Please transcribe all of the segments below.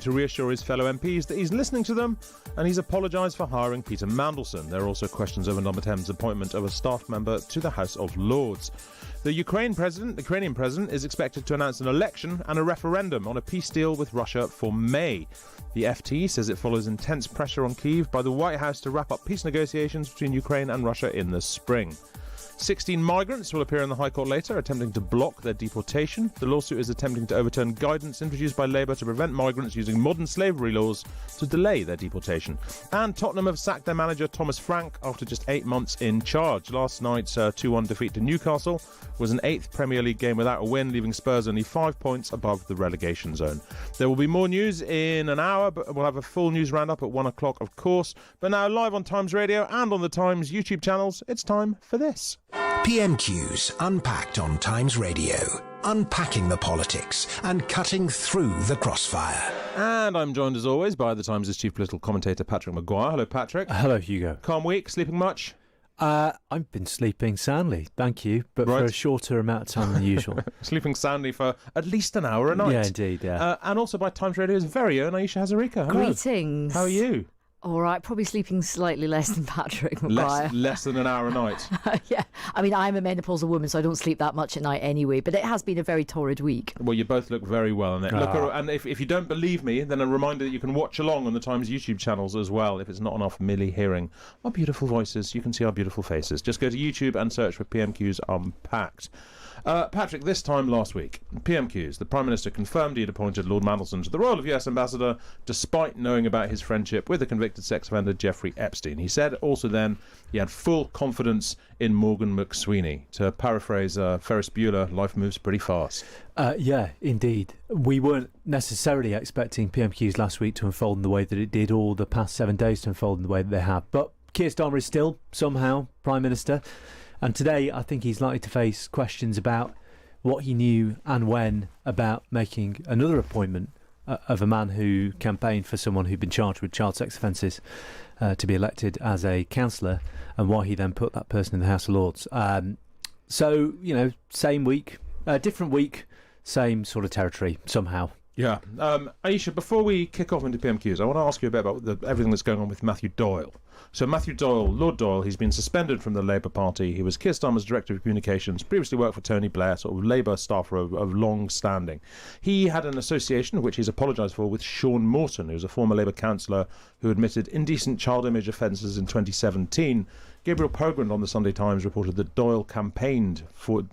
to reassure his fellow MPs that he's listening to them, and he's apologised for hiring Peter Mandelson. There are also questions over Number 10's appointment of a staff member to the House of Lords. The Ukrainian president is expected to announce an election and a referendum on a peace deal with Russia for May. The FT says it follows intense pressure on Kyiv by the White House to wrap up peace negotiations between Ukraine and Russia in the spring. 16 migrants will appear in the High Court later, attempting to block their deportation. The lawsuit is attempting to overturn guidance introduced by Labour to prevent migrants using modern slavery laws to delay their deportation. And Tottenham have sacked their manager Thomas Frank after just 8 months in charge. Last night's 2-1 defeat to Newcastle was an 8th Premier League game without a win, leaving Spurs only 5 points above the relegation zone. There will be more news in an hour, but we'll have a full news roundup at 1 o'clock, of course. But now, live on Times Radio and on the Times YouTube channels, it's time for this. PMQs, Unpacked on Times Radio. Unpacking the politics and cutting through the crossfire. And I'm joined, as always, by the Times' chief political commentator, Patrick Maguire. Hello, Patrick. Hello, Hugo. Calm week, sleeping much? I've been sleeping soundly, thank you, but for a shorter amount of time than usual. Sleeping soundly for at least an hour a night. Yeah, indeed, yeah. And also by Times Radio's very own Ayesha Hazarika. Hello. Greetings. How are you? All right, probably sleeping slightly less than Patrick Maguire. Less than an hour a night. Yeah, I mean, I'm a menopausal woman, so I don't sleep that much at night anyway, but it has been a very torrid week. Well, you both look very well in it. And if you don't believe me, then a reminder that you can watch along on the Times YouTube channels as well. If it's not enough merely hearing our beautiful voices, you can see our beautiful faces. Just go to YouTube and search for PMQs Unpacked. Patrick, this time last week, PMQs, the Prime Minister confirmed he had appointed Lord Mandelson to the role of US Ambassador despite knowing about his friendship with the convicted sex offender Jeffrey Epstein. He said also then he had full confidence in Morgan McSweeney. To paraphrase Ferris Bueller, life moves pretty fast. Yeah, indeed. We weren't necessarily expecting PMQs last week to unfold in the way that it did, or the past 7 days to unfold in the way that they have. But Keir Starmer is still, somehow, Prime Minister. And today, I think he's likely to face questions about what he knew and when about making another appointment of a man who campaigned for someone who'd been charged with child sex offences to be elected as a councillor, and why he then put that person in the House of Lords. So, you know, same week, different week, same sort of territory somehow. Yeah. Ayesha, before we kick off into PMQs, I want to ask you a bit about everything that's going on with Matthew Doyle. So Matthew Doyle, Lord Doyle, he's been suspended from the Labour Party. He was Keir Starmer's Director of Communications, previously worked for Tony Blair, sort of Labour staffer of long standing. He had an association, which he's apologised for, with Sean Morton, who's a former Labour councillor who admitted indecent child image offences in 2017. Gabriel Pogrund on the Sunday Times reported that Doyle campaigned for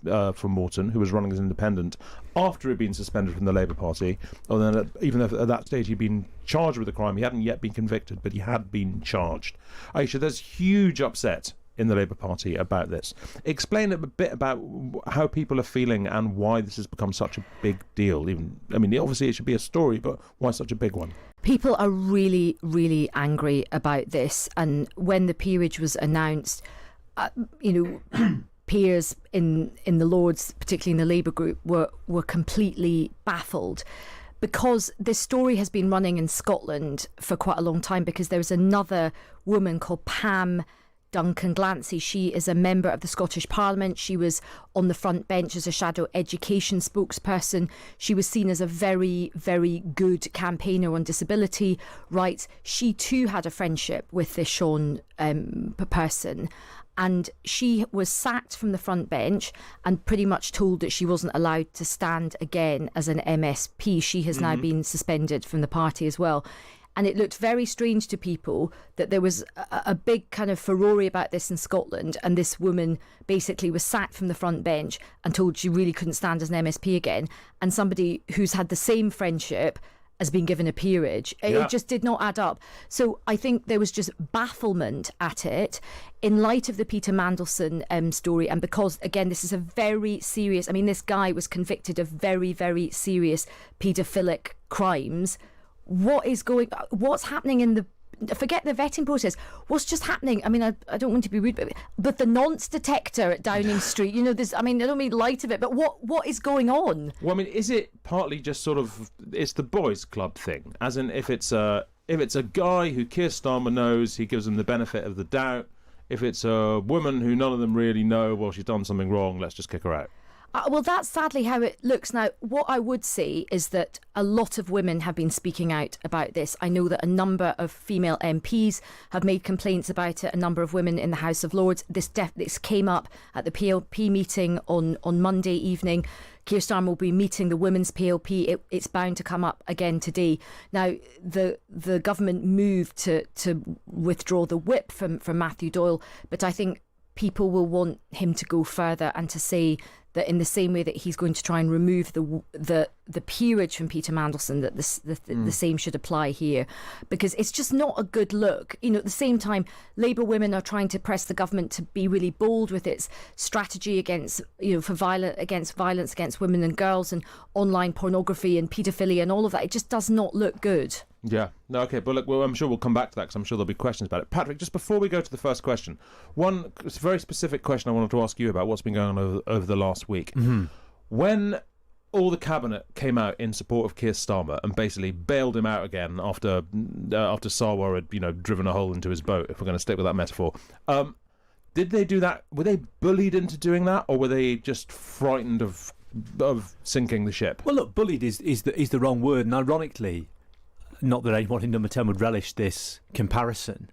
Morton, who was running as independent, after he'd been suspended from the Labour Party. Even though at that stage he'd been charged with a crime, he hadn't yet been convicted, but he had been charged. Ayesha, there's huge upset in the Labour Party about this. Explain a bit about how people are feeling and why this has become such a big deal. Obviously it should be a story, but why such a big one? People are really, really angry about this. And when the peerage was announced, peers in the Lords, particularly in the Labour group, were completely baffled, because this story has been running in Scotland for quite a long time, because there was another woman called Pam Duncan Glancy. She is a member of the Scottish Parliament. She was on the front bench as a shadow education spokesperson. She was seen as a very, very good campaigner on disability rights. She too had a friendship with this Sean person. And she was sacked from the front bench and pretty much told that she wasn't allowed to stand again as an MSP. She has now been suspended from the party as well. And it looked very strange to people that there was a big kind of furore about this in Scotland, and this woman basically was sacked from the front bench and told she really couldn't stand as an MSP again, and somebody who's had the same friendship has been given a peerage. It just did not add up. So I think there was just bafflement at it in light of the Peter Mandelson story, and because, again, this is a very serious, this guy was convicted of very, very serious paedophilic crimes. What's happening forget the vetting process, what's just happening? I don't want to be rude, but the nonce detector at Downing Street, I don't mean light of it, but what is going on? Well, is it partly just sort of, it's the boys club thing, as in if it's a guy who Keir Starmer knows, he gives them the benefit of the doubt. If it's a woman who none of them really know, well, she's done something wrong, let's just kick her out. Well, that's sadly how it looks. Now, what I would say is that a lot of women have been speaking out about this. I know that a number of female MPs have made complaints about it, a number of women in the House of Lords. This came up at the PLP meeting on Monday evening. Keir Starmer will be meeting the Women's PLP. It's bound to come up again today. Now, the government moved to withdraw the whip from Matthew Doyle, but I think people will want him to go further and to say that in the same way that he's going to try and remove the peerage from Peter Mandelson, that the same should apply here, because it's just not a good look. You know, at the same time, Labour women are trying to press the government to be really bold with its strategy against, violence against women and girls, and online pornography and paedophilia and all of that. It just does not look good. Yeah. No, okay. But look, I'm sure we'll come back to that because I'm sure there'll be questions about it. Patrick, just before we go to the first question, one very specific question I wanted to ask you about what's been going on over the last week. Mm-hmm. When all the cabinet came out in support of Keir Starmer and basically bailed him out again after Sarwar had, driven a hole into his boat, if we're going to stick with that metaphor, did they do that? Were they bullied into doing that, or were they just frightened of sinking the ship? Well, look, bullied is the wrong word, and ironically, not that anyone in Number 10 would relish this comparison,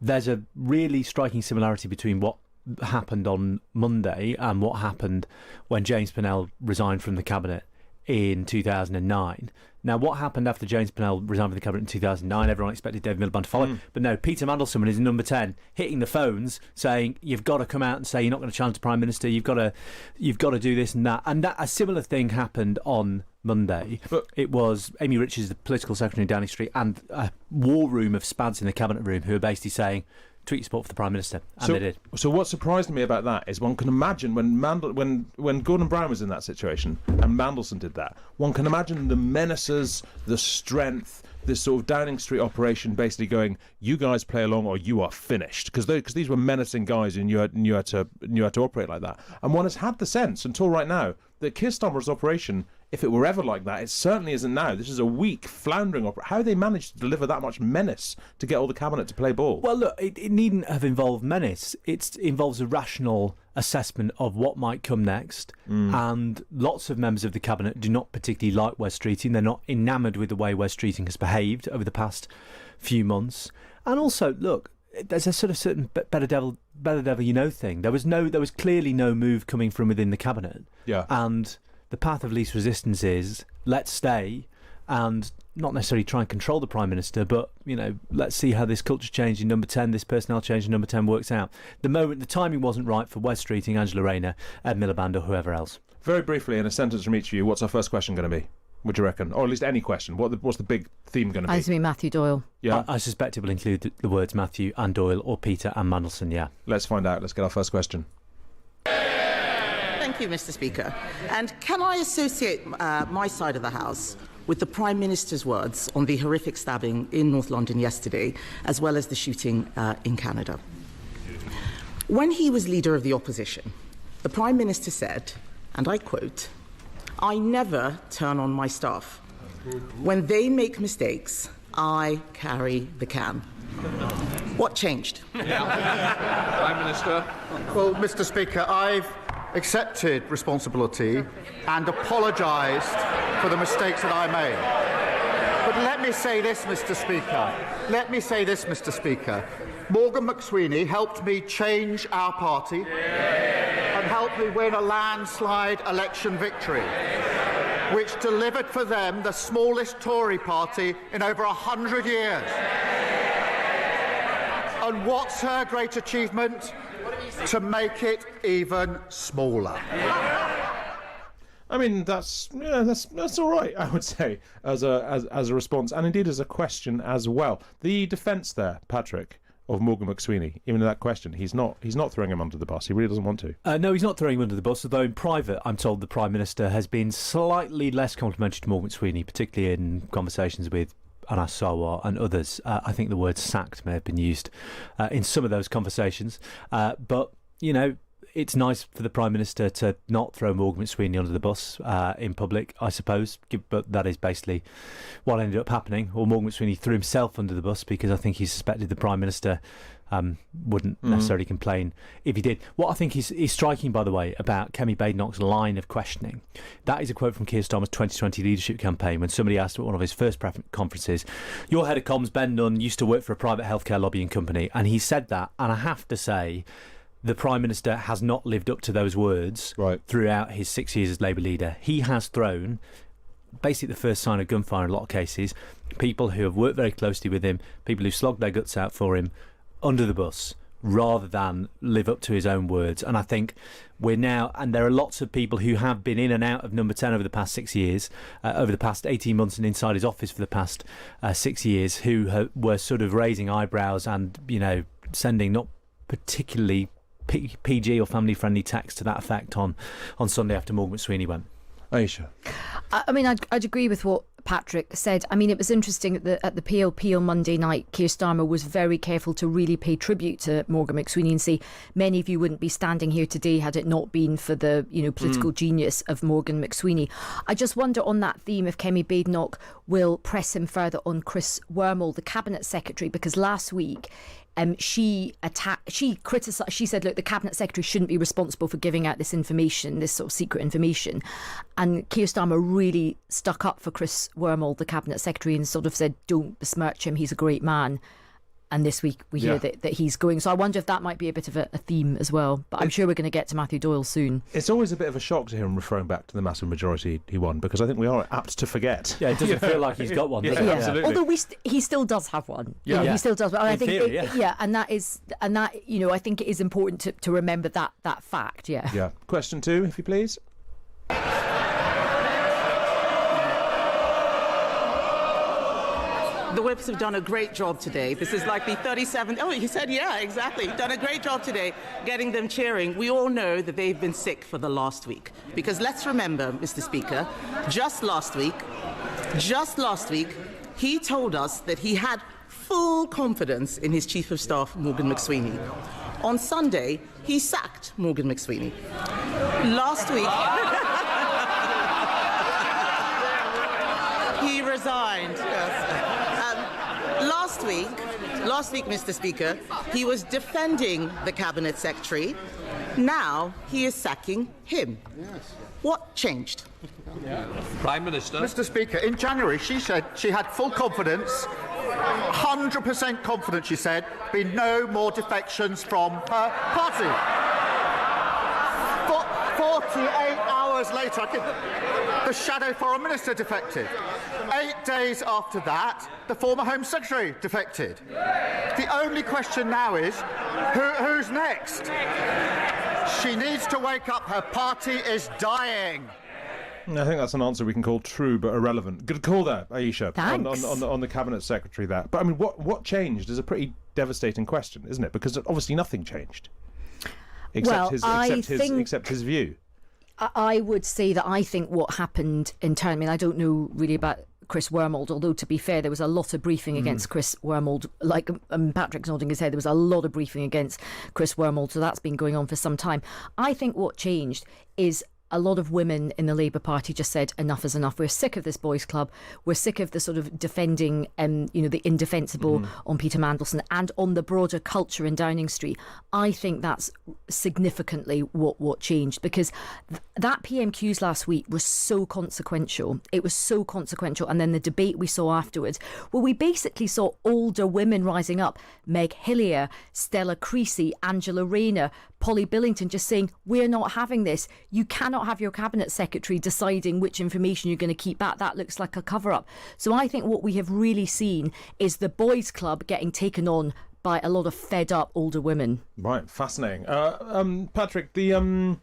there's a really striking similarity between what happened on Monday and what happened when James Pennell resigned from the cabinet in 2009. Now, what happened after James Pennell resigned from the cabinet in 2009? Everyone expected David Miliband to follow. But no, Peter Mandelson, when he's in Number 10, hitting the phones, saying, you've got to come out and say you're not going to challenge the Prime Minister, you've got to do this and that. And that a similar thing happened on Monday. But it was Amy Richards, the political secretary in Downing Street, and a war room of spads in the cabinet room who were basically saying, tweet your support for the Prime Minister, and they did. So what surprised me about that is one can imagine when Gordon Brown was in that situation and Mandelson did that, one can imagine the menaces, the strength, this sort of Downing Street operation basically going, you guys play along or you are finished, because these were menacing guys and you had to operate like that. And one has had the sense until right now that Keir Starmer's operation, if it were ever like that, it certainly isn't now. This is a weak, floundering operation. How they managed to deliver that much menace to get all the cabinet to play ball? Well, look, it needn't have involved menace. It involves a rational assessment of what might come next. And lots of members of the cabinet do not particularly like Wes Streeting. They're not enamoured with the way Wes Streeting has behaved over the past few months. And also, look, there's a sort of certain better devil you know thing. There was clearly no move coming from within the cabinet. Yeah. And the path of least resistance is let's stay and not necessarily try and control the Prime Minister, but let's see how this culture change in Number 10, this personnel change in Number 10 works out. The timing wasn't right for Wes Streeting, Angela Rayner, Ed Miliband or whoever else. Very briefly, in a sentence from each of you, what's our first question going to be? What do you reckon? Or at least any question. What's the big theme going to be? I think Matthew Doyle. Yeah. I suspect it will include the words Matthew and Doyle or Peter and Mandelson, yeah. Let's find out. Let's get our first question. Thank you, Mr. Speaker. And can I associate my side of the House with the Prime Minister's words on the horrific stabbing in North London yesterday, as well as the shooting in Canada? When he was leader of the opposition, the Prime Minister said, and I quote, "I never turn on my staff. When they make mistakes, I carry the can." What changed? Prime Minister. Well, Mr. Speaker, I've accepted responsibility and apologised for the mistakes that I made. But let me say this, Mr. Speaker. Morgan McSweeney helped me change our party and helped me win a landslide election victory, which delivered for them the smallest Tory party in over 100 years. And what's her great achievement? To make it even smaller. I mean, that's all right, I would say, as a response, and indeed as a question as well. The defence there, Patrick, of Morgan McSweeney, even in that question, he's not throwing him under the bus. He really doesn't want to. No, he's not throwing him under the bus, although in private, I'm told the Prime Minister has been slightly less complimentary to Morgan McSweeney, particularly in conversations with Anas Sarwar and others. I think the word sacked may have been used in some of those conversations. But, it's nice for the Prime Minister to not throw Morgan McSweeney under the bus in public, I suppose, but that is basically what ended up happening. Or Morgan McSweeney threw himself under the bus because I think he suspected the Prime Minister wouldn't necessarily complain if he did. What I think is striking, by the way, about Kemi Badenoch's line of questioning, that is a quote from Keir Starmer's 2020 leadership campaign when somebody asked at one of his first conferences, your head of comms, Ben Nunn, used to work for a private healthcare lobbying company, and he said that, and I have to say the Prime Minister has not lived up to those words throughout his 6 years as Labour leader. He has thrown basically the first sign of gunfire in a lot of cases, people who have worked very closely with him, people who slogged their guts out for him, under the bus rather than live up to his own words. And I think we're now, and there are lots of people who have been in and out of Number 10 over the past 6 years, over the past 18 months and inside his office for the past 6 years, who were sort of raising eyebrows and, you know, sending not particularly PG or family-friendly text to that effect on Sunday after Morgan McSweeney went. Ayesha. I mean, I'd agree with what Patrick said. I mean, it was interesting at the PLP on Monday night, Keir Starmer was very careful to really pay tribute to Morgan McSweeney and say many of you wouldn't be standing here today had it not been for the, you know, political genius of Morgan McSweeney. I just wonder on that theme if Kemi Badenoch will press him further on Chris Wormald, the Cabinet Secretary, because last week she criticised. She said, "Look, the Cabinet Secretary shouldn't be responsible for giving out this information, this sort of secret information." And Keir Starmer really stuck up for Chris Wormald, the Cabinet Secretary, and sort of said, "Don't besmirch him. He's a great man." And this week we hear that he's going. So I wonder if that might be a bit of a theme as well. But I'm sure we're going to get to Matthew Doyle soon. It's always a bit of a shock to hear him referring back to the massive majority he won, because I think we are apt to forget. Yeah, it doesn't feel like he's got one. Does it? Absolutely. Although he still does have one. Yeah, he still does. But I think theory, and that you know, I think it is important to remember that fact. Yeah. Yeah. Question 2, if you please. The whips have done a great job today. This is like the 37th. Oh, he said, yeah, exactly. Done a great job today getting them cheering. We all know that they've been sick for the last week. Because let's remember, Mr. Speaker, just last week, he told us that he had full confidence in his Chief of Staff, Morgan McSweeney. On Sunday, he sacked Morgan McSweeney. Last week, he resigned. Yes. Last week, Mr. Speaker, he was defending the Cabinet Secretary. Now he is sacking him. Yes. What changed? Prime Minister. Mr. Speaker, in January she said she had full confidence, 100% confidence, she said, be no more defections from her party. 48 hours later, the Shadow Foreign Minister defected. 8 days after that, the former Home Secretary defected. The only question now is, who's next? She needs to wake up. Her party is dying. I think that's an answer we can call true but irrelevant. Good call there, Ayesha. Thanks. On the Cabinet Secretary there. But I mean, what changed is a pretty devastating question, isn't it? Because obviously nothing changed. Except his view. I would say that I think what happened internally, I mean, I don't know really about Chris Wormald, although to be fair, there was a lot of briefing against Chris Wormald. Like Patrick's nodding his head, there was a lot of briefing against Chris Wormald, so that's been going on for some time. I think what changed is a lot of women in the Labour Party just said enough is enough. We're sick of this boys' club. We're sick of the sort of defending, the indefensible on Peter Mandelson and on the broader culture in Downing Street. I think that's significantly what changed, because that PMQs last week was so consequential. It was so consequential. And then the debate we saw afterwards, where we basically saw older women rising up, Meg Hillier, Stella Creasy, Angela Rayner, Polly Billington, just saying, we're not having this. You cannot have your Cabinet Secretary deciding which information you're going to keep back. That looks like a cover-up. So I think what we have really seen is the boys' club getting taken on by a lot of fed-up older women. Right, fascinating. Patrick, the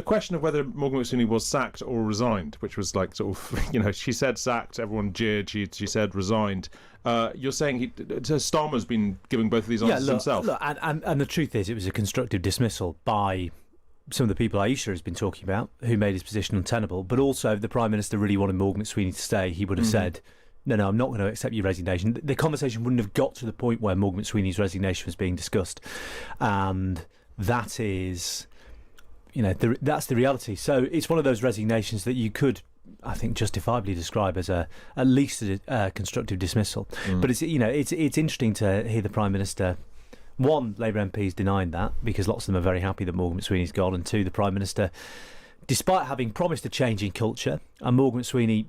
question of whether Morgan McSweeney was sacked or resigned, which was like sort of, she said sacked, everyone jeered, she said resigned. You're saying Starmer's been giving both of these answers himself. Look, and the truth is, it was a constructive dismissal by some of the people Ayesha has been talking about, who made his position untenable. But also, if the Prime Minister really wanted Morgan McSweeney to stay, he would have said, no, I'm not going to accept your resignation. The conversation wouldn't have got to the point where Morgan McSweeney's resignation was being discussed. And that is, that's the reality. So it's one of those resignations that you could, I think, justifiably describe as at least a constructive dismissal. But it's interesting to hear the Prime Minister. One, Labour MPs denying that because lots of them are very happy that Morgan McSweeney's gone, and two, the Prime Minister, despite having promised a change in culture, and Morgan McSweeney,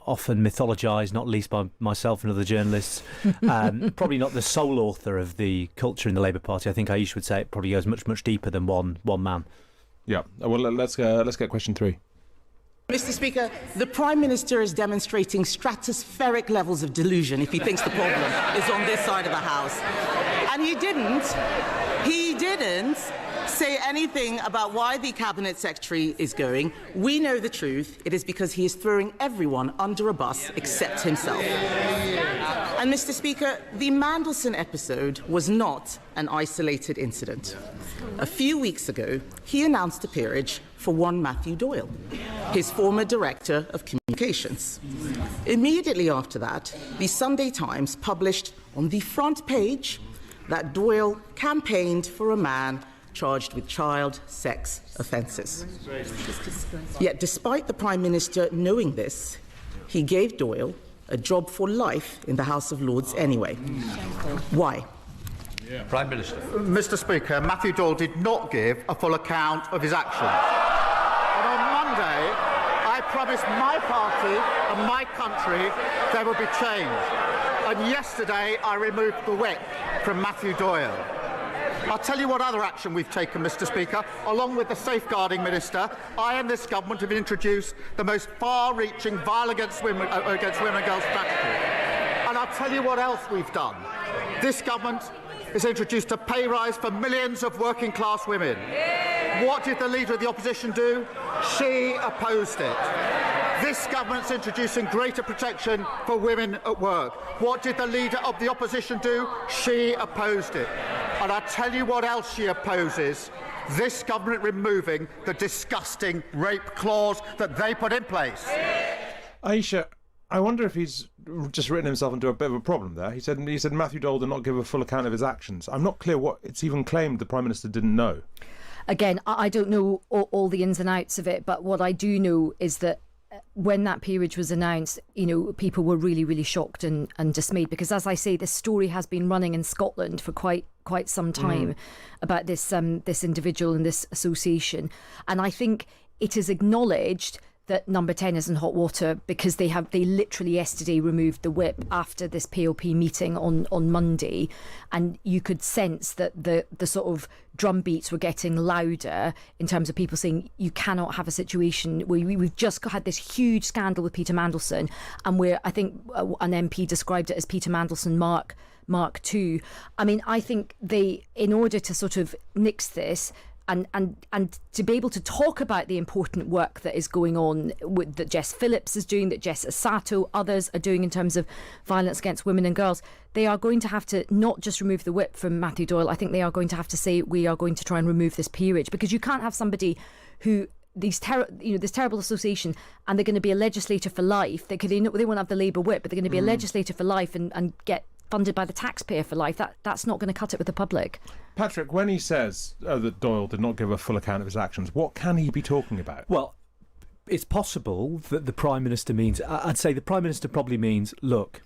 often mythologised, not least by myself and other journalists, probably not the sole author of the culture in the Labour Party. I think Ayesha would say it probably goes much, much deeper than one man. Yeah. Well, let's get question 3. Mr. Speaker, the Prime Minister is demonstrating stratospheric levels of delusion if he thinks the problem is on this side of the House. And he didn't say anything about why the Cabinet Secretary is going. We know the truth. It is because he is throwing everyone under a bus except himself. And, Mr. Speaker, the Mandelson episode was not an isolated incident. A few weeks ago, he announced a peerage for one Matthew Doyle, his former Director of Communications. Immediately after that, the Sunday Times published on the front page that Doyle campaigned for a man charged with child sex offences. Yet, despite the Prime Minister knowing this, he gave Doyle a job for life in the House of Lords anyway. Why? Prime Minister. Mr. Speaker, Matthew Doyle did not give a full account of his actions. And on Monday, I promised my party and my country there would be change. And yesterday, I removed the whip from Matthew Doyle. I'll tell you what other action we've taken, Mr. Speaker. Along with the Safeguarding Minister, I and this government have introduced the most far-reaching violence against women and girls strategy. And I'll tell you what else we've done. This government has introduced a pay rise for millions of working-class women. What did the Leader of the Opposition do? She opposed it. This government's introducing greater protection for women at work. What did the Leader of the Opposition do? She opposed it. And I'll tell you what else she opposes. This government removing the disgusting rape clause that they put in place. Ayesha, I wonder if he's just written himself into a bit of a problem there. He said Matthew Doyle did not give a full account of his actions. I'm not clear what it's even claimed the Prime Minister didn't know. Again, I don't know all the ins and outs of it, but what I do know is that when that peerage was announced, people were really, really shocked and dismayed because, as I say, this story has been running in Scotland for quite some time about this individual and this association. And I think it is acknowledged that Number 10 is in hot water because they literally yesterday removed the whip after this PLP meeting on Monday, and you could sense that the sort of drum beats were getting louder in terms of people saying you cannot have a situation where we've just had this huge scandal with Peter Mandelson, and where I think an MP described it as Peter Mandelson Mark II. I mean, I think in order to sort of nix this, and to be able to talk about the important work that is going on that Jess Phillips is doing, that Jess Asato, others are doing in terms of violence against women and girls, they are going to have to not just remove the whip from Matthew Doyle. I think they are going to have to say we are going to try and remove this peerage, because you can't have somebody who this terrible association, and they're going to be a legislator for life. They won't have the Labour whip, but they're going to be a legislator for life and get funded by the taxpayer for life. That's not going to cut it with the public. Patrick, when he says that Doyle did not give a full account of his actions, what can he be talking about? Well, it's possible that the Prime Minister means, I'd say the Prime Minister probably means, look,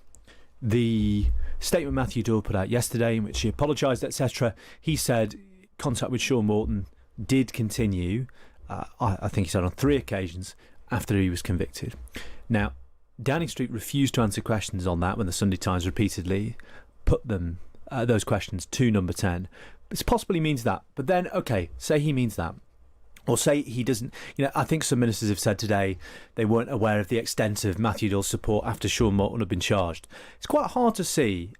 the statement Matthew Doyle put out yesterday in which he apologised, etc., he said contact with Sean Morton did continue, I think he said on 3 occasions after he was convicted. Now, Downing Street refused to answer questions on that when the Sunday Times repeatedly put them those questions to Number 10. It possibly means that. But then, OK, say he means that. Or say he doesn't. I think some ministers have said today they weren't aware of the extent of Matthew Doyle's support after Sean Morton had been charged. It's quite hard to see.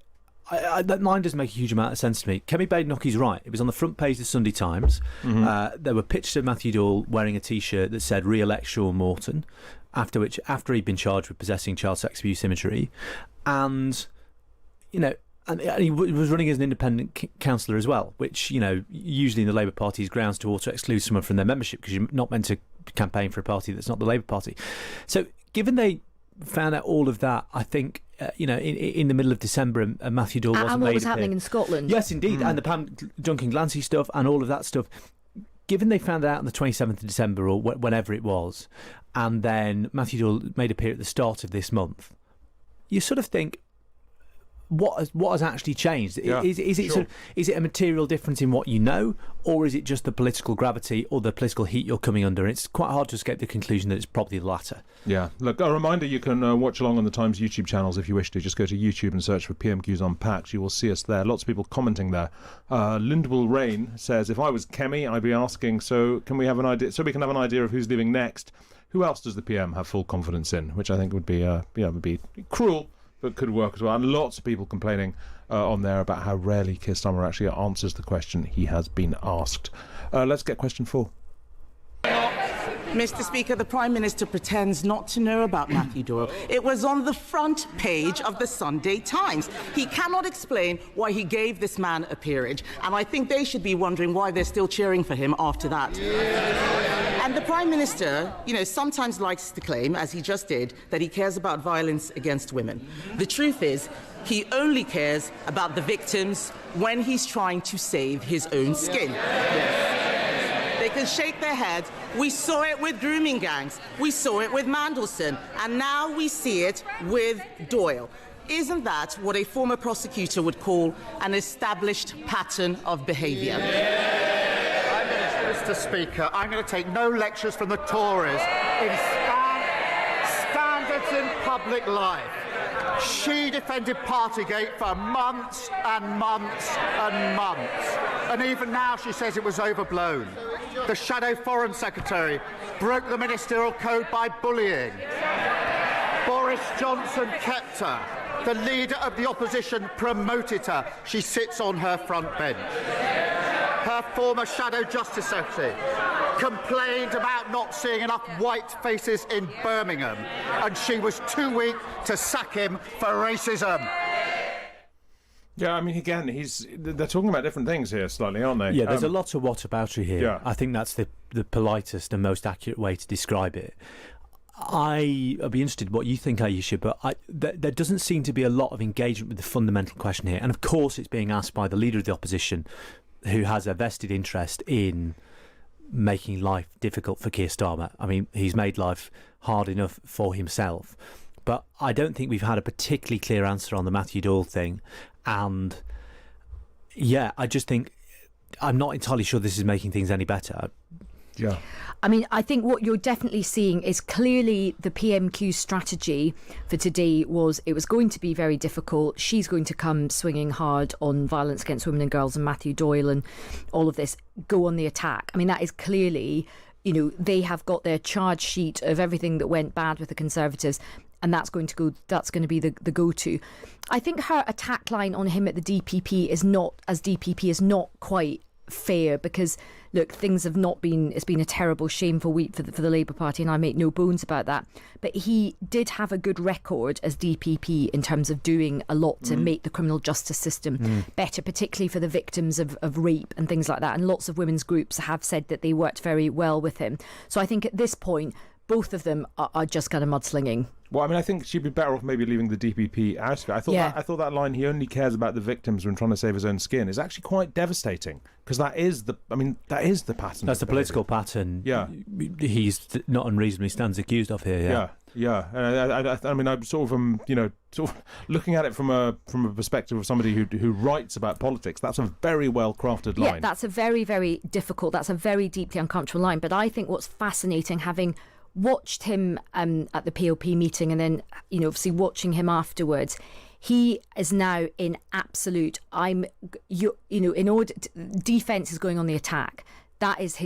That line doesn't make a huge amount of sense to me. Kemi Badenoch's right. It was on the front page of the Sunday Times. There were pictures of Matthew Doyle wearing a T-shirt that said re-elect Sean Morton, after he'd been charged with possessing child sex abuse imagery, and and he was running as an independent councillor as well, which usually in the Labour Party is grounds to auto-exclude someone from their membership, because you're not meant to campaign for a party that's not the Labour Party. So given they found out all of that, I think in the middle of December, and Matthew Doyle wasn't and what was happening in Scotland. Yes, indeed, and the Pam Duncan Glancy stuff and all of that stuff. given they found out on the 27th of December or whenever it was, and then Matthew Doyle made appear at the start of this month, you sort of think, what has actually changed? Yeah, is it sure. sort of, is it a material difference in what you know, or is it just the political gravity or the political heat you're coming under? It's quite hard to escape the conclusion that it's probably the latter. Yeah. Look, a reminder, you can watch along on the Times YouTube channels if you wish to. Just go to YouTube and search for PMQs Unpacked. You will see us there. Lots of people commenting there. Lindwell Rain says, if I was Kemi, I'd be asking, so can we have an idea? So we can have an idea of who's leaving next. Who else does the PM have full confidence in? Which I think would be cruel, but could work as well. And lots of people complaining on there about how rarely Keir Starmer actually answers the question he has been asked. Let's get question 4. Mr. Speaker, the Prime Minister pretends not to know about Matthew Doyle. It was on the front page of the Sunday Times. He cannot explain why he gave this man a peerage, and I think they should be wondering why they're still cheering for him after that. And the Prime Minister, sometimes likes to claim, as he just did, that he cares about violence against women. The truth is, he only cares about the victims when he's trying to save his own skin. They can shake their heads. We saw it with grooming gangs. We saw it with Mandelson. And now we see it with Doyle. Isn't that what a former prosecutor would call an established pattern of behaviour? Mr. Speaker, I'm going to take no lectures from the Tories in standards in public life. She defended Partygate for months and months and months. And even now she says it was overblown. The Shadow Foreign Secretary broke the ministerial code by bullying. Boris Johnson kept her. The leader of the opposition promoted her. She sits on her front bench. Her former Shadow Justice Secretary complained about not seeing enough white faces in Birmingham, and she was too weak to sack him for racism. Yeah, I mean, again, they're talking about different things here slightly, aren't they? Yeah, there's a lot of whataboutery here. Yeah. I think that's the politest and most accurate way to describe it. I'll be interested in what you think, Ayesha, but there doesn't seem to be a lot of engagement with the fundamental question here. And of course it's being asked by the leader of the opposition, who has a vested interest in making life difficult for Keir Starmer. I mean, he's made life hard enough for himself. But I don't think we've had a particularly clear answer on the Matthew Doyle thing. And yeah, I just think I'm not entirely sure this is making things any better. Yeah. I mean, I think what you're definitely seeing is clearly the PMQ strategy for today was it was going to be very difficult. She's going to come swinging hard on violence against women and girls and Matthew Doyle and all of this, go on the attack. I mean, that is clearly, they have got their charge sheet of everything that went bad with the Conservatives, and that's going to be the go-to. I think her attack line on him at the DPP is not quite fair, because look, things have not been, it's been a terrible, shameful week for the Labour Party, and I make no bones about that, but he did have a good record as DPP in terms of doing a lot to make the criminal justice system better, particularly for the victims of rape and things like that, and lots of women's groups have said that they worked very well with him. So I think at this point both of them are just kind of mudslinging. Well, I mean, I think she'd be better off maybe leaving the DPP out of it. I thought that line, he only cares about the victims when trying to save his own skin, is actually quite devastating, because that is the pattern. That's the political pattern. Yeah. He's not unreasonably stands accused of here. Yeah. I mean, I'm sort of looking at it from a perspective of somebody who writes about politics. That's a very well crafted line. Yeah, that's a very, very difficult, that's a very deeply uncomfortable line. But I think what's fascinating, having watched him at the PLP meeting and then, obviously watching him afterwards, he is now in absolute, defence is going on the attack. That is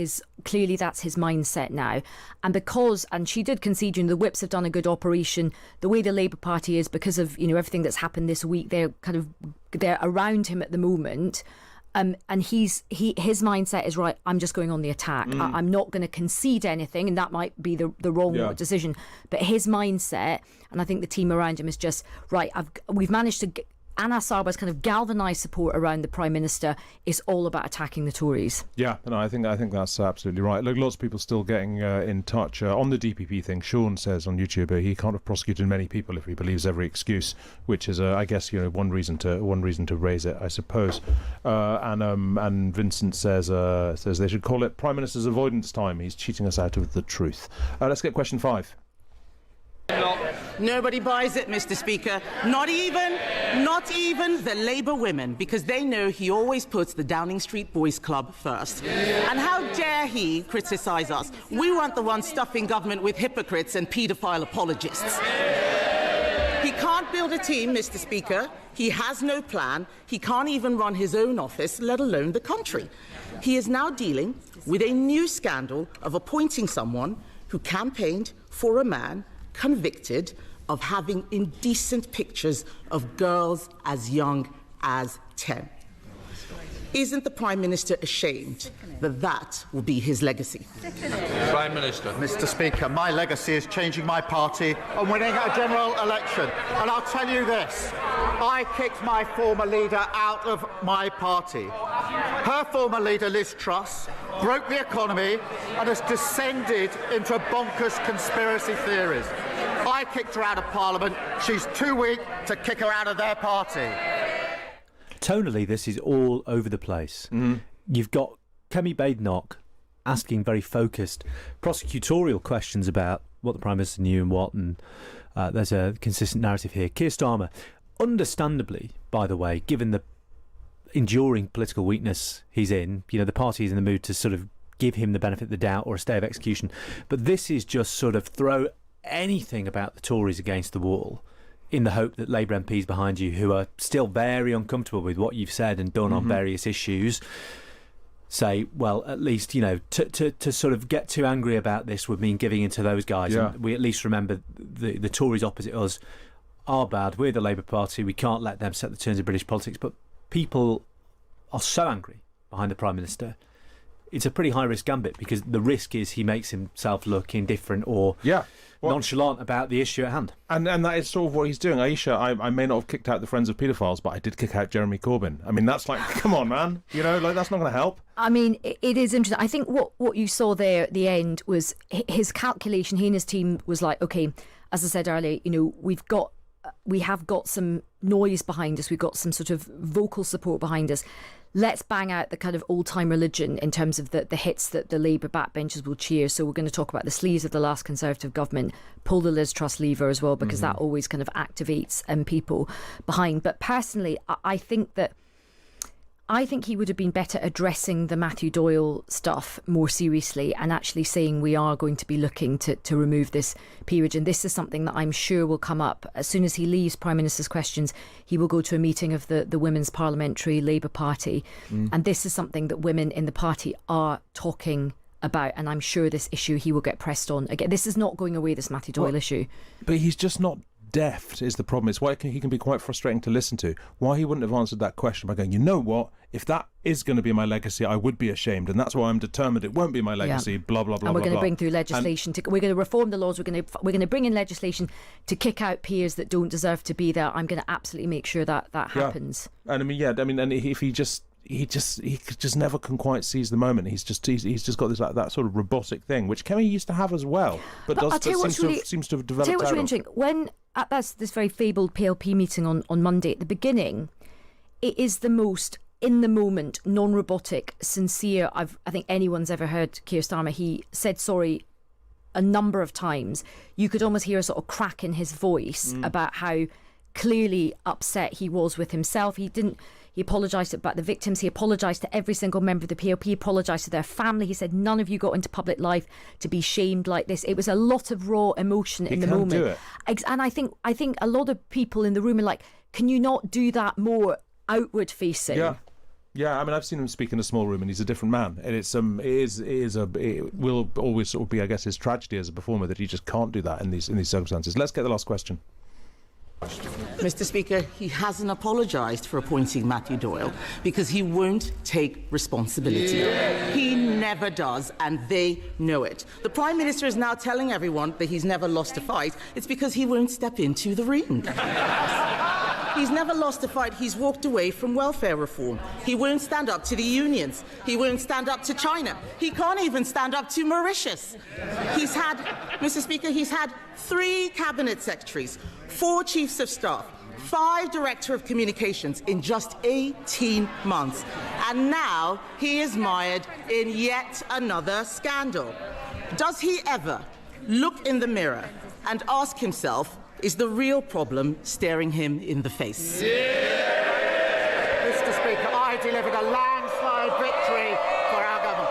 that's his mindset now. And she did concede, the whips have done a good operation. The way the Labour Party is, because of, everything that's happened this week, they're around him at the moment. And his mindset is, right, I'm just going on the attack. I'm not going to concede anything, and that might be the wrong decision. But his mindset, and I think the team around him, is just, right, we've managed to Anas Sarwar's kind of galvanised support around the Prime Minister is all about attacking the Tories. Yeah, no, I think that's absolutely right. Look, lots of people still getting in touch on the DPP thing. Sean says on YouTube he can't have prosecuted many people if he believes every excuse, which is, I guess, one reason to raise it, I suppose. And Vincent says they should call it Prime Minister's avoidance time. He's cheating us out of the truth. Let's get question 5. Nobody buys it, Mr. Speaker. Not even the Labour women, because they know he always puts the Downing Street Boys Club first. And how dare he criticise us? We weren't the ones stuffing government with hypocrites and paedophile apologists. He can't build a team, Mr. Speaker. He has no plan. He can't even run his own office, let alone the country. He is now dealing with a new scandal of appointing someone who campaigned for a man convicted of having indecent pictures of girls as young as 10. Isn't the Prime Minister ashamed that that will be his legacy? Prime Minister. Mr. Speaker, my legacy is changing my party and winning a general election. And I'll tell you this, I kicked my former leader out of my party. Her former leader, Liz Truss, broke the economy and has descended into bonkers conspiracy theories. I kicked her out of Parliament. She's too weak to kick her out of their party. Tonally, this is all over the place. You've got Kemi Badenoch asking very focused prosecutorial questions about what the Prime Minister knew and what, and there's a consistent narrative here. Keir Starmer, understandably, by the way, given the enduring political weakness he's in, the party is in the mood to sort of give him the benefit of the doubt or a stay of execution. But this is just sort of throw anything about the Tories against the wall in the hope that Labour MPs behind you, who are still very uncomfortable with what you've said and done on various issues, say, well, at least, to sort of get too angry about this would mean giving in to those guys. Yeah. And we at least remember the Tories opposite us are bad. We're the Labour Party. We can't let them set the terms of British politics. But people are so angry behind the Prime Minister. It's a pretty high-risk gambit because the risk is he makes himself look indifferent or nonchalant about the issue at hand. And that is sort of what he's doing. Ayesha, I may not have kicked out the Friends of Paedophiles, but I did kick out Jeremy Corbyn. I mean, that's like, come on, man. That's not going to help. I mean, it is interesting. I think what you saw there at the end was his calculation. He and his team was like, OK, as I said earlier, we have got some noise behind us. We've got some sort of vocal support behind us. Let's bang out the kind of old-time religion in terms of the hits that the Labour backbenchers will cheer. So we're going to talk about the sleaze of the last Conservative government, pull the Liz Truss lever as well, because that always kind of activates people behind. But personally, I think he would have been better addressing the Matthew Doyle stuff more seriously and actually saying we are going to be looking to remove this peerage. And this is something that I'm sure will come up. As soon as he leaves Prime Minister's questions, he will go to a meeting of the Women's Parliamentary Labour Party. And this is something that women in the party are talking about. And I'm sure this issue he will get pressed on. Again, this is not going away, this Matthew Doyle issue. But he's just not deft is the problem. It's why he can be quite frustrating to listen to. Why he wouldn't have answered that question by going, you know what, if that is going to be my legacy, I would be ashamed, and that's why I'm determined it won't be my legacy, blah, blah, blah, and we're going to blah. bring through legislation. We're going to reform the laws. We're going to bring in legislation to kick out peers that don't deserve to be there. I'm going to absolutely make sure that happens. And and if he just never can quite seize the moment. He's just got this that sort of robotic thing, which Kemi used to have as well, but seems to have developed. Tell you what's really interesting. When at this very fabled PLP meeting on Monday at the beginning, it is the most in the moment, non-robotic, sincere I think anyone's ever heard Keir Starmer. He said sorry a number of times. You could almost hear a sort of crack in his voice about how clearly upset he was with himself. He apologised about the victims. He apologised to every single member of the PLP. He apologised to their family. He said, none of you got into public life to be shamed like this. It was a lot of raw emotion in the moment. Do it. And I think a lot of people in the room are like, can you not do that more outward facing? Yeah, I mean, I've seen him speak in a small room, and he's a different man. And it will always sort of be, I guess, his tragedy as a performer that he just can't do that in these circumstances. Let's get the last question. Mr. Speaker, he hasn't apologised for appointing Matthew Doyle because he won't take responsibility. He never does, and they know it. The Prime Minister is now telling everyone that he's never lost a fight. It's because he won't step into the ring. He's never lost a fight. He's walked away from welfare reform. He won't stand up to the unions. He won't stand up to China. He can't even stand up to Mauritius. He's had, Mr. Speaker, he's had 3 cabinet secretaries, 4 chiefs of staff, 5 director of communications in just 18 months. And now he is mired in yet another scandal. Does he ever look in the mirror and ask himself, is the real problem staring him in the face? Mr. Speaker, I delivered a landslide victory for our government.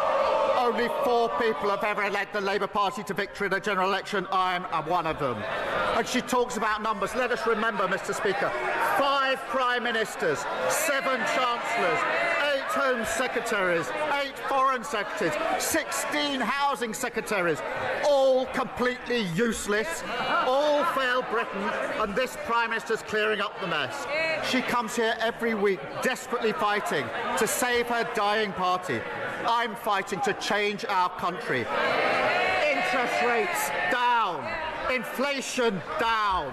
Only 4 people have ever led the Labour Party to victory in a general election. I'm one of them. And she talks about numbers. Let us remember, Mr. Speaker, 5 prime ministers, 7 chancellors, 8 home secretaries, 8 foreign secretaries, 16 housing secretaries, all completely useless, all failed Britain, and this prime minister's clearing up the mess. She comes here every week desperately fighting to save her dying party. I'm fighting to change our country. Interest rates down, inflation down,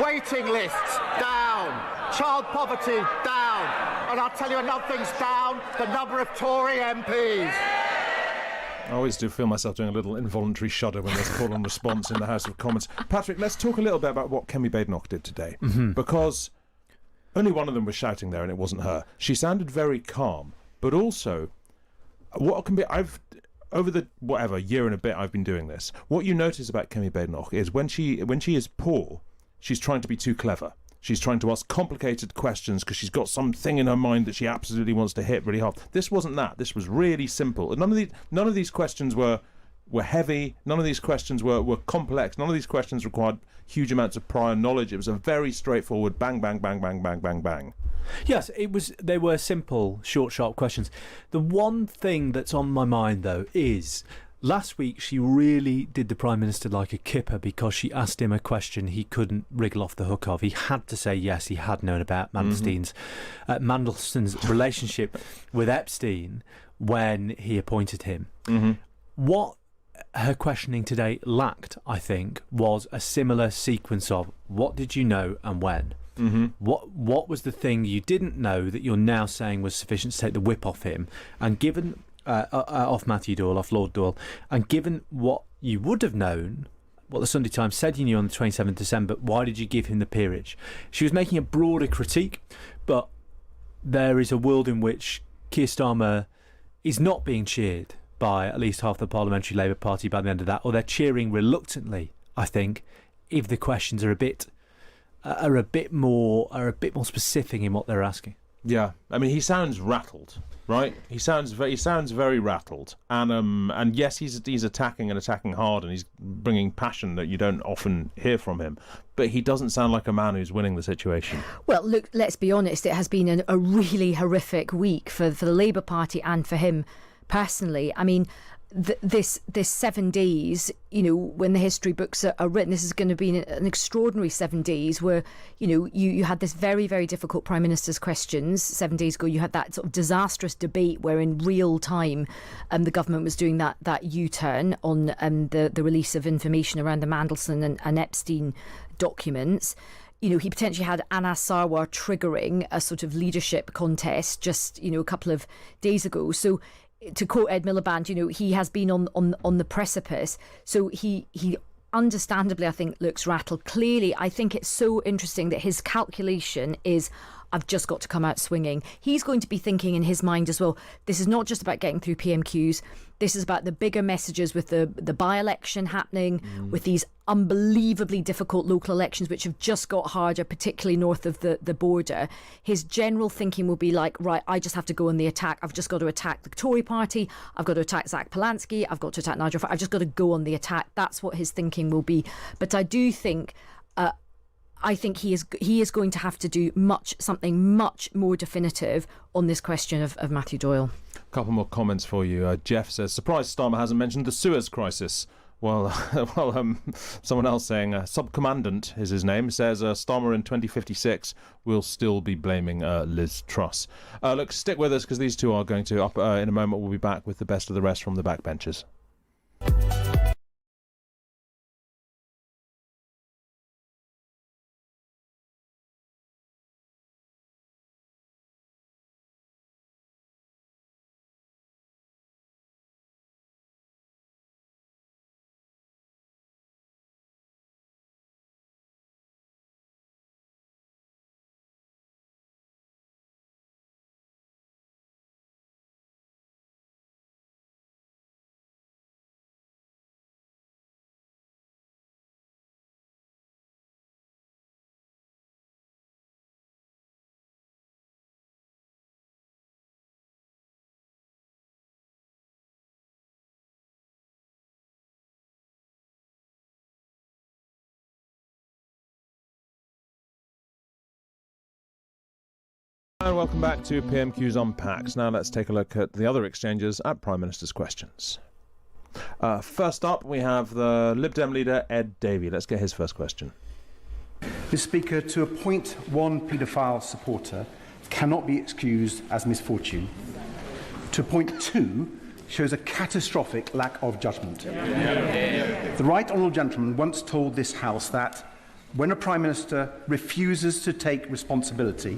waiting lists down, child poverty down, and I'll tell you another thing's down, the number of Tory MPs. I always do feel myself doing a little involuntary shudder when there's call and response in the House of Commons. Patrick, let's talk a little bit about what Kemi Badenoch did today, because only one of them was shouting there and it wasn't her. She sounded very calm, but also what can be... Over the year and a bit I've been doing this, what you notice about Kemi Badenoch is when she is poor, she's trying to be too clever. She's trying to ask complicated questions because she's got something in her mind that she absolutely wants to hit really hard. This wasn't that. This was really simple. And none of these questions were heavy. None of these questions were complex. None of these questions required huge amounts of prior knowledge. It was a very straightforward bang, bang, bang, bang, bang, bang, bang. Yes, it was. They were simple, short, sharp questions. The one thing that's on my mind, though, is last week she really did the Prime Minister like a kipper because she asked him a question he couldn't wriggle off the hook of. He had to say yes, he had known about Mandelson's relationship with Epstein when he appointed him. What her questioning today lacked, I think, was a similar sequence of what did you know and when. What was the thing you didn't know that you're now saying was sufficient to take the whip off him? And given off Matthew Doyle, off Lord Doyle, and given what you would have known, what the Sunday Times said you knew on the 27th of December, why did you give him the peerage? She was making a broader critique, but there is a world in which Keir Starmer is not being cheered by at least half the Parliamentary Labour Party by the end of that, or they're cheering reluctantly, I think, if the questions are a bit more specific in what they're asking. Yeah, I mean, he sounds rattled, right? He sounds very rattled, and yes, he's attacking hard, and he's bringing passion that you don't often hear from him. But he doesn't sound like a man who's winning the situation. Well, look, let's be honest. It has been a really horrific week for the Labour Party and for him personally. I mean, this 7 days, when the history books are written, this is going to be an extraordinary 7 days where, you had this very, very difficult Prime Minister's questions 7 days ago. You had that sort of disastrous debate where in real time the government was doing that U-turn on the release of information around the Mandelson and Epstein documents. He potentially had Anas Sarwar triggering a sort of leadership contest just, a couple of days ago. So to quote Ed Miliband, he has been on the precipice. So he understandably, I think, looks rattled. Clearly, I think it's so interesting that his calculation is, I've just got to come out swinging. He's going to be thinking in his mind as well, this is not just about getting through PMQs. This is about the bigger messages with the by-election happening, with these unbelievably difficult local elections, which have just got harder, particularly north of the border. His general thinking will be like, right, I just have to go on the attack. I've just got to attack the Tory party. I've got to attack Zach Polansky. I've got to attack Nigel Farage. I've just got to go on the attack. That's what his thinking will be. But I do think... I think he is going to have to do something much more definitive on this question of Matthew Doyle. A couple more comments for you. Jeff says, surprised Starmer hasn't mentioned the Suez crisis. Well, someone else saying, Sub-Commandant is his name, says Starmer in 2056 will still be blaming Liz Truss. Look, stick with us because these two are going to, in a moment, we'll be back with the best of the rest from the backbenchers. And welcome back to PMQs Unpacked. Now let's take a look at the other exchanges at Prime Minister's questions. First up, we have the Lib Dem leader, Ed Davey. Let's get his first question. Mr. Speaker, to appoint one paedophile supporter cannot be excused as misfortune. To appoint two shows a catastrophic lack of judgment. The Right Honourable Gentleman once told this House that when a Prime Minister refuses to take responsibility,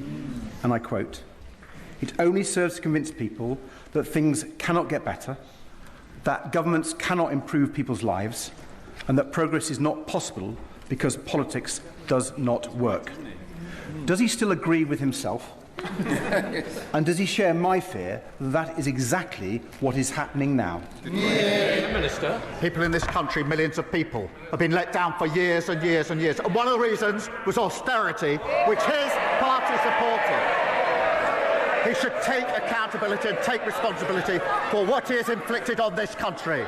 and I quote, "It only serves to convince people that things cannot get better, that governments cannot improve people's lives, and that progress is not possible because politics does not work." Does he still agree with himself? And does he share my fear that is exactly what is happening now? Minister. People in this country, millions of people, have been let down for years and years and years. And one of the reasons was austerity, which his party supported. He should take accountability and take responsibility for what he has inflicted on this country.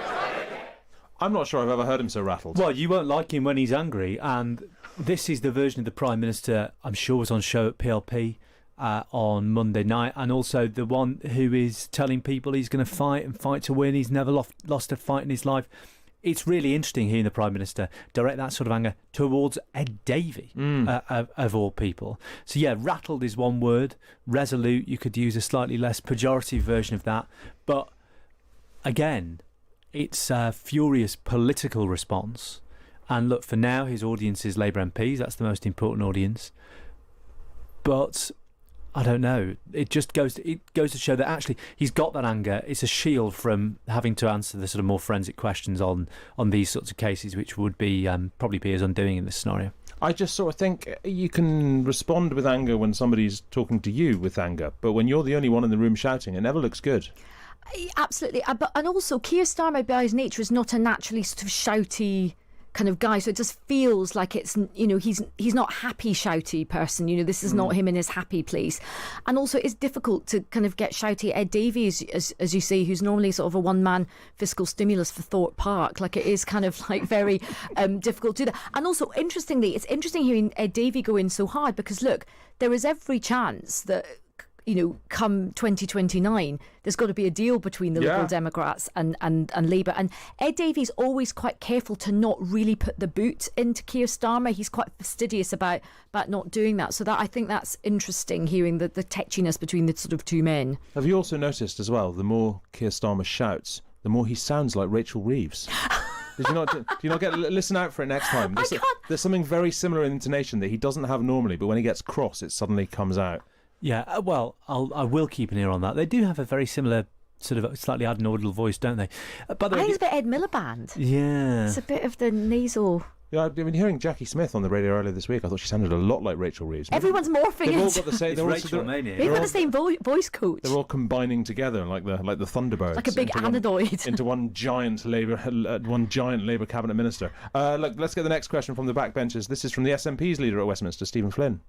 I'm not sure I've ever heard him so rattled. Well, you won't like him when he's angry, and this is the version of the Prime Minister I'm sure was on show at PLP on Monday night, and also the one who is telling people he's going to fight and fight to win. He's never lost a fight in his life. It's really interesting hearing the Prime Minister direct that sort of anger towards Ed Davey, of all people. So yeah, rattled is one word. Resolute, you could use a slightly less pejorative version of that. But again, it's a furious political response. And look, for now, his audience is Labour MPs. That's the most important audience. But I don't know. It just goes to show that actually he's got that anger. It's a shield from having to answer the sort of more forensic questions on these sorts of cases, which would be probably be his undoing in this scenario. I just sort of think you can respond with anger when somebody's talking to you with anger, but when you're the only one in the room shouting, it never looks good. Absolutely. And also, Keir Starmer, by his nature, is not a naturally sort of shouty kind of guy, so it just feels like it's, he's not happy shouty person. This is not him in his happy place. And also it's difficult to kind of get shouty at Ed Davies, as you say, who's normally sort of a one-man fiscal stimulus for Thorpe Park. Like, it is kind of like very difficult to do that. And also, interestingly, it's interesting hearing Ed Davey go in so hard, because look, there is every chance that come 2029, there's got to be a deal between the Liberal Democrats and Labour. And Ed Davey's always quite careful to not really put the boot into Keir Starmer. He's quite fastidious about not doing that. So I think that's interesting, hearing the tetchiness between the sort of two men. Have you also noticed as well, the more Keir Starmer shouts, the more he sounds like Rachel Reeves? Do you not get listen out for it next time? There's something very similar in intonation that he doesn't have normally, but when he gets cross, it suddenly comes out. Yeah, well, I will keep an ear on that. They do have a very similar sort of slightly adenoidal voice, don't they? By the way, I think it's a bit Ed Miliband. Yeah. It's a bit of the nasal. Yeah, I've been hearing Jackie Smith on the radio earlier this week. I thought she sounded a lot like Rachel Reeves. Everyone's morphing They've all into... got the same... They've got the same voice coach. They're all combining together like the Thunderbirds. Like a big adenoid. Into one giant Labour cabinet minister. Look, let's get the next question from the backbenches. This is from the SNP's leader at Westminster, Stephen Flynn.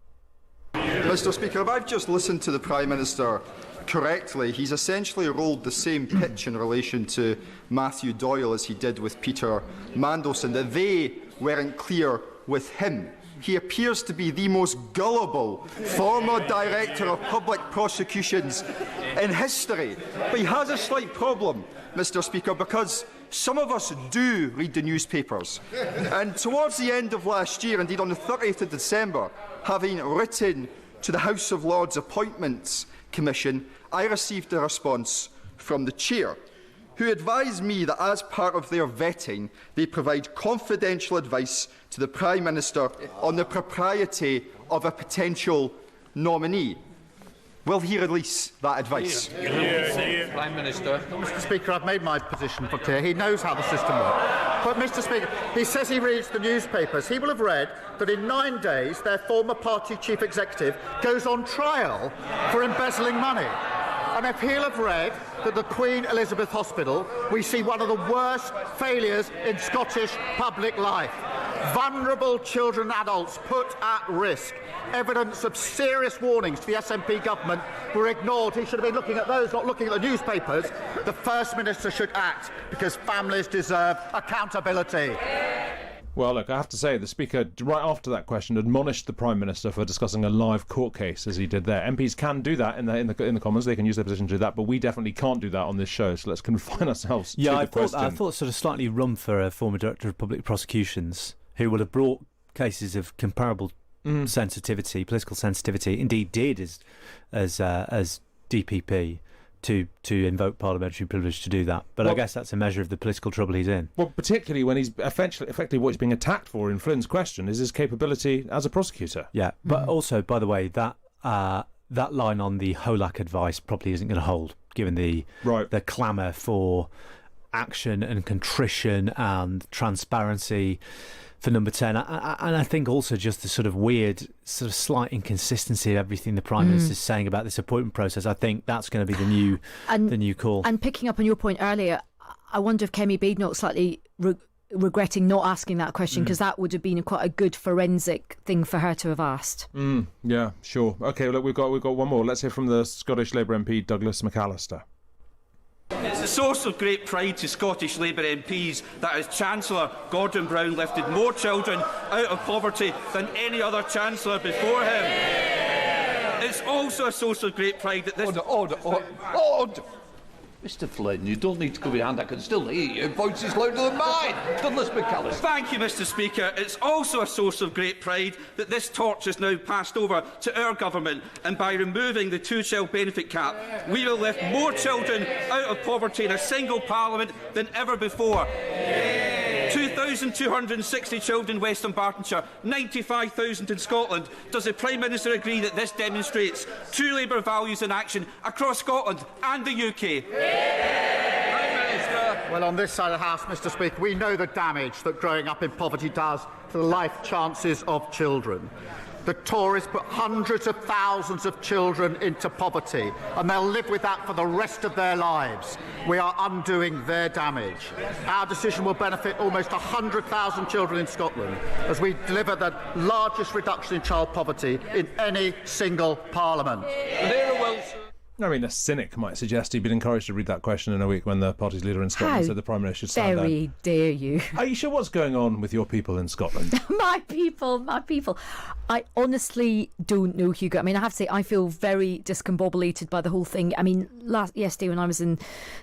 Mr. Speaker, if I've just listened to the Prime Minister correctly, he's essentially rolled the same pitch in relation to Matthew Doyle as he did with Peter Mandelson, that they weren't clear with him. He appears to be the most gullible former Director of Public Prosecutions in history. But he has a slight problem, Mr. Speaker, because some of us do read the newspapers. And towards the end of last year, indeed on the 30th of December, having written to the House of Lords Appointments Commission, I received a response from the Chair, who advised me that as part of their vetting, they provide confidential advice to the Prime Minister on the propriety of a potential nominee. Will he release that advice? Prime Minister. Mr. Speaker, I've made my position for clear. He knows how the system works. But, Mr. Speaker, he says he reads the newspapers. He will have read that in 9 days their former party chief executive goes on trial for embezzling money. And if he'll have read that the Queen Elizabeth Hospital, we see one of the worst failures in Scottish public life. Vulnerable children and adults put at risk. Evidence of serious warnings to the SNP government were ignored. He should have been looking at those, not looking at the newspapers. The First Minister should act, because families deserve accountability. Well, look, I have to say, the Speaker, right after that question, admonished the Prime Minister for discussing a live court case, as he did there. MPs can do that in the Commons. They can use their position to do that, but we definitely can't do that on this show, so let's confine ourselves to the question. I thought sort of slightly rum for a former Director of Public Prosecutions who would have brought cases of comparable sensitivity, political sensitivity, indeed did as DPP, to invoke parliamentary privilege to do that. But I guess that's a measure of the political trouble he's in. Well, particularly when he's effectively what he's being attacked for in Flynn's question is his capability as a prosecutor. Yeah, but also, by the way, that line on the HOLAC advice probably isn't going to hold, given the clamour for action and contrition and transparency for number 10, and I think also just the sort of weird, sort of slight inconsistency of everything the Prime Minister's saying about this appointment process. I think that's going to be the new call. And picking up on your point earlier, I wonder if Kemi Badenoch slightly regretting not asking that question, because that would have been quite a good forensic thing for her to have asked. Yeah, sure. Okay, look, we've got one more. Let's hear from the Scottish Labour MP Douglas McAllister. It's a source of great pride to Scottish Labour MPs that as Chancellor, Gordon Brown lifted more children out of poverty than any other Chancellor before him. It's also a source of great pride that this... Order. Mr Flynn, you don't need to go behind. I can still hear you. Your voice is louder than mine. Douglas McAllister. Thank you, Mr Speaker. It's also a source of great pride that this torch is now passed over to our government, and by removing the two-child benefit cap, we will lift more children out of poverty in a single parliament than ever before. 2,260 children in Western Bartonshire, 95,000 in Scotland. Does the Prime Minister agree that this demonstrates true Labour values in action across Scotland and the UK? Well, on this side of the House, Mr Speaker, we know the damage that growing up in poverty does to the life chances of children. The Tories put hundreds of thousands of children into poverty, and they'll live with that for the rest of their lives. We are undoing their damage. Our decision will benefit almost 100,000 children in Scotland as we deliver the largest reduction in child poverty in any single parliament. I mean, a cynic might suggest he'd been encouraged to read that question in a week when the party's leader in Scotland said the Prime Minister should stand down. Very dare you. Ayesha, what's going on with your people in Scotland? My people. I honestly don't know, Hugo. I mean, I have to say, I feel very discombobulated by the whole thing. I mean, yesterday when I was in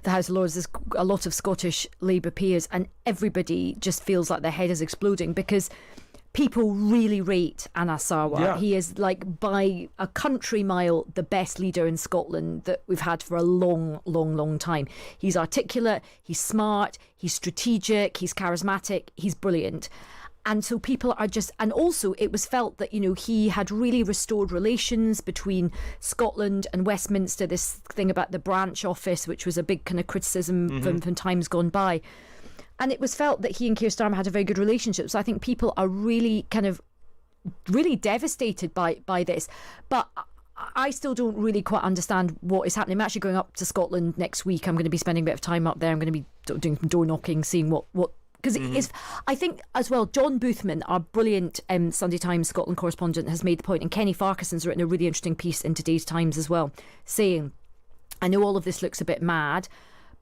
the House of Lords, there's a lot of Scottish Labour peers, and everybody just feels like their head is exploding because people really rate Anas Sarwar. Yeah. He is, like, by a country mile, the best leader in Scotland that we've had for a long time. He's articulate, he's smart, he's strategic, he's charismatic, he's brilliant. And so people are just... And also, it was felt that, you know, he had really restored relations between Scotland and Westminster, this thing about the branch office, which was a big kind of criticism from times gone by. And it was felt that he and Keir Starmer had a very good relationship. So I think people are really devastated by this. But I still don't really quite understand what is happening. I'm actually going up to Scotland next week. I'm going to be spending a bit of time up there. I'm going to be doing some door knocking, seeing what because it's, I think as well, John Boothman, our brilliant Sunday Times Scotland correspondent, has made the point, and Kenny Farquharson's written a really interesting piece in today's Times as well, saying, I know all of this looks a bit mad,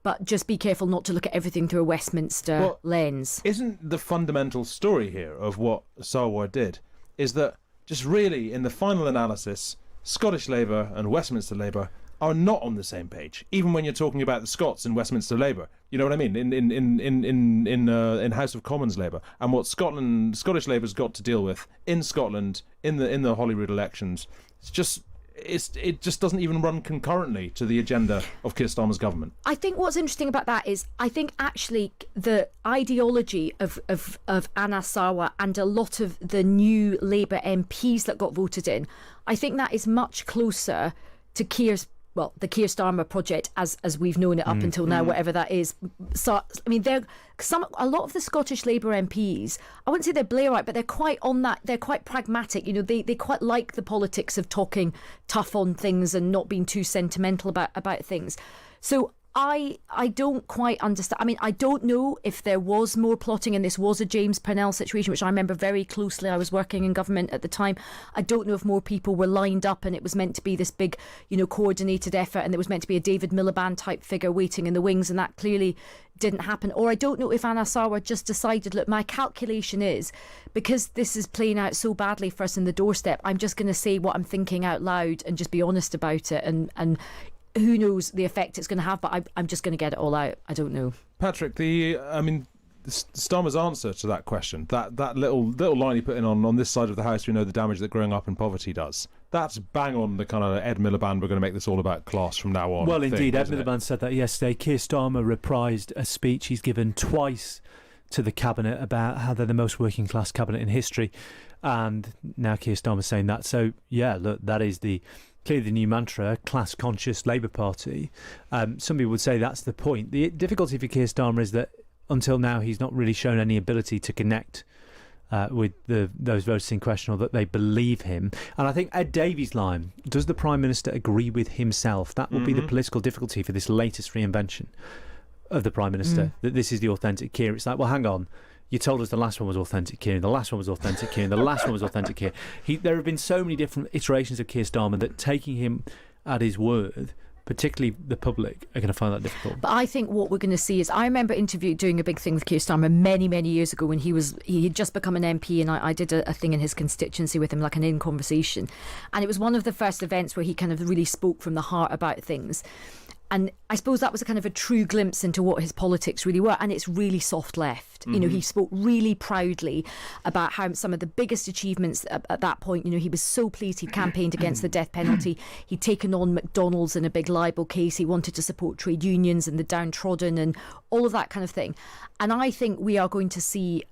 but just be careful not to look at everything through a Westminster lens. Isn't the fundamental story here of what Sarwar did is that just really, in the final analysis, Scottish Labour and Westminster Labour are not on the same page, even when you're talking about the Scots in Westminster Labour. You know what I mean? In House of Commons Labour, and what Scottish Labour's got to deal with in Scotland in the Holyrood elections, it just doesn't even run concurrently to the agenda of Keir Starmer's government. I think what's interesting about that is I think actually the ideology of Anas Sarwar and a lot of the new Labour MPs that got voted in, I think that is much closer to the Keir Starmer project as we've known it up until now, whatever that is. So, I mean, a lot of the Scottish Labour MPs, I wouldn't say they're Blairite, but they're quite on that. They're quite pragmatic. You know, they quite like the politics of talking tough on things and not being too sentimental about things. So I don't quite understand. I mean, I don't know if there was more plotting and this was a James Purnell situation, which I remember very closely. I was working in government at the time. I don't know if more people were lined up and it was meant to be this big, coordinated effort, and there was meant to be a David Miliband type figure waiting in the wings, and that clearly didn't happen. Or I don't know if Anna Sarwar just decided, look, my calculation is, because this is playing out so badly for us in the doorstep, I'm just going to say what I'm thinking out loud and just be honest about it, and who knows the effect it's going to have, but I'm just going to get it all out. I don't know. Patrick, Starmer's answer to that question, that little line he put in on this side of the house, we know the damage that growing up in poverty does. That's bang on the kind of Ed Miliband, we're going to make this all about class from now on. Well, indeed, Ed Miliband Miliband said that yesterday. Keir Starmer reprised a speech he's given twice to the cabinet about how they're the most working class cabinet in history, and now Keir Starmer's saying that. So yeah, look, that is clearly the new mantra, class-conscious Labour Party. Some people would say that's the point. The difficulty for Keir Starmer is that until now he's not really shown any ability to connect with those voters in question, or that they believe him. And I think Ed Davies' line, does the Prime Minister agree with himself? That will be the political difficulty for this latest reinvention of the Prime Minister, that this is the authentic Keir. It's like, well, hang on. You told us the last one was authentic Keir, and the last one was authentic Keir, and the last one was authentic Keir. There have been so many different iterations of Keir Starmer that taking him at his word, particularly the public, are going to find that difficult. But I think what we're going to see is, I remember doing a big thing with Keir Starmer many, many years ago when he had just become an MP, and I did a thing in his constituency with him, like an in-conversation. And it was one of the first events where he kind of really spoke from the heart about things. And I suppose that was a kind of a true glimpse into what his politics really were. And it's really soft left. He spoke really proudly about how some of the biggest achievements at that point, he was so pleased he'd campaigned against the death penalty. He'd taken on McDonald's in a big libel case. He wanted to support trade unions and the downtrodden and all of that kind of thing. And I think we are going to see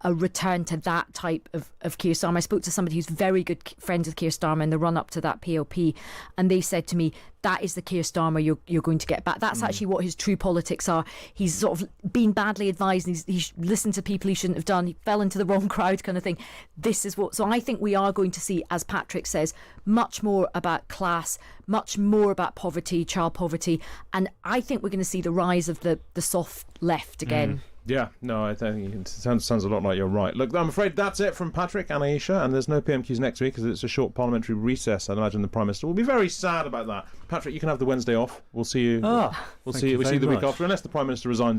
a return to that type of Keir Starmer. I spoke to somebody who's very good friends with Keir Starmer in the run-up to that PLP, and they said to me, that is the Keir Starmer you're going to get back. That's actually what his true politics are. He's sort of been badly advised, and he's listened to people he shouldn't have done. He fell into the wrong crowd kind of thing. This is what... So I think we are going to see, as Patrick says, much more about class, much more about poverty, child poverty, and I think we're going to see the rise of the soft left again. Yeah, no, I think it sounds a lot like you're right. Look, I'm afraid that's it from Patrick and Ayesha, and there's no PMQs next week because it's a short parliamentary recess. I'd imagine the Prime Minister will be very sad about that. Patrick, you can have the Wednesday off. We'll see you. We'll see you the week after, unless the Prime Minister resigns.